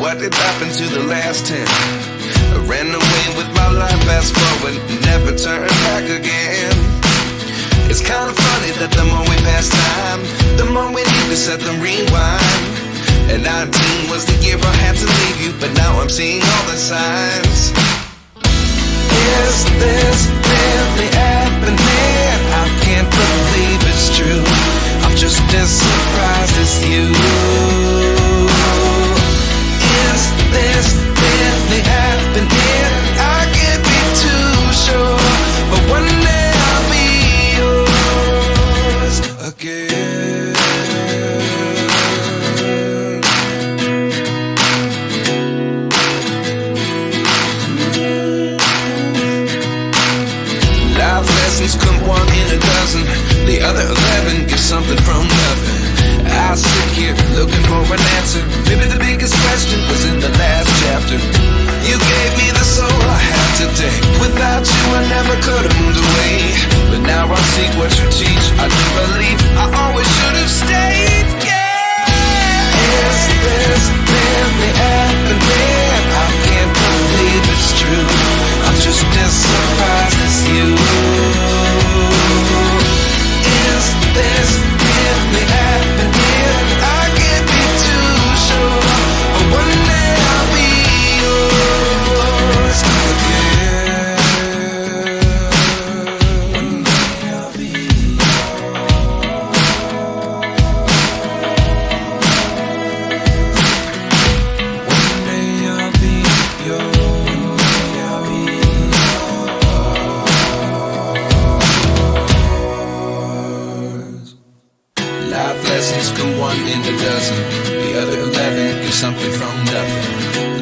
What did happen to the last 10? I ran away with my life, fast forward, never turn back again. It's kinda funny that the more we pass time, the more we need to set the rewind. And 19 was the year I had to leave you, but now I'm seeing all the signs. Is this really happening? I can't believe it's true. I'm just as surprised as you. Is this really happening? I can't be too sure, but one day I'll be yours again. Life lessons come one in a dozen. The other 11 get something from nothing. I sit here looking for an answer. Maybe the biggest question was in the last chapter. You gave me the soul I have today. Without you I never could have moved away. But now I see what you teach. I do believe I always should have stayed. Yeah. Is this really happening? I can't believe it's true. I'm just as surprised as you. Is this really happening? I can't be too sure, but one day I'll be yours again. One day I'll be One day I'll be yours. Life lessons come one in a dozen. The other 11 get something from nothing.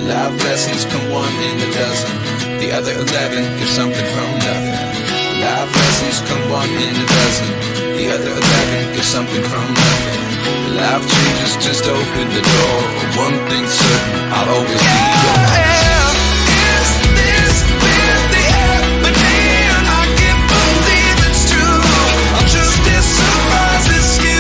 Life lessons come one in a dozen. The other 11 get something from nothing. Life lessons come one in a dozen. The other 11 get something from nothing. Life changes just open the door. One thing's certain, I'll always be yours. Is this really happening? I can't believe it's true. I'm just as surprised as you.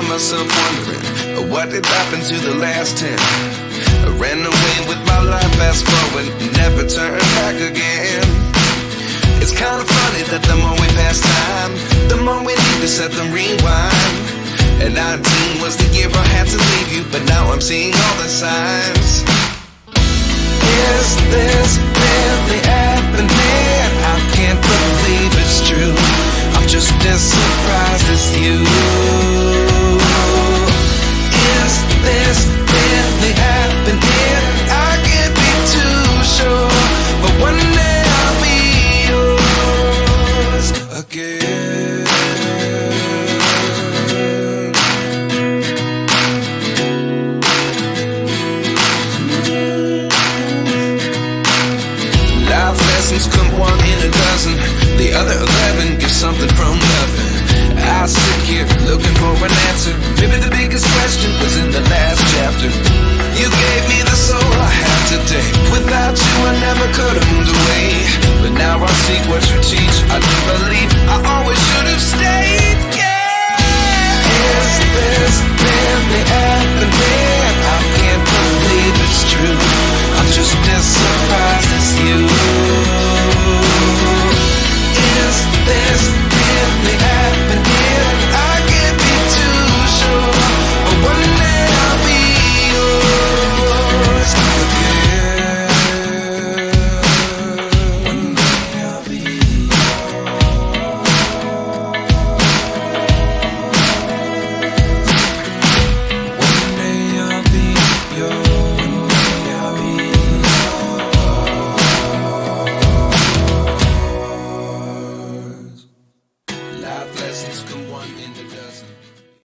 Myself wondering what did happen to the last 10. I ran away with my life, fast forward, never turn back again. It's kinda funny that the more we pass time, the more we need to set the rewind. And 19 was the year I had to leave you, but now I'm seeing all the signs. Is this really happening? I can't believe it's true. I'm just as surprised as you. Is this really happening? I can't be too sure, but one day I'll be yours again. Life lessons come one in a dozen. The other 11 get something from nothing. I sit here looking for an answer. Maybe the biggest question was in the last chapter. You gave me the soul I have today. Without you I never could have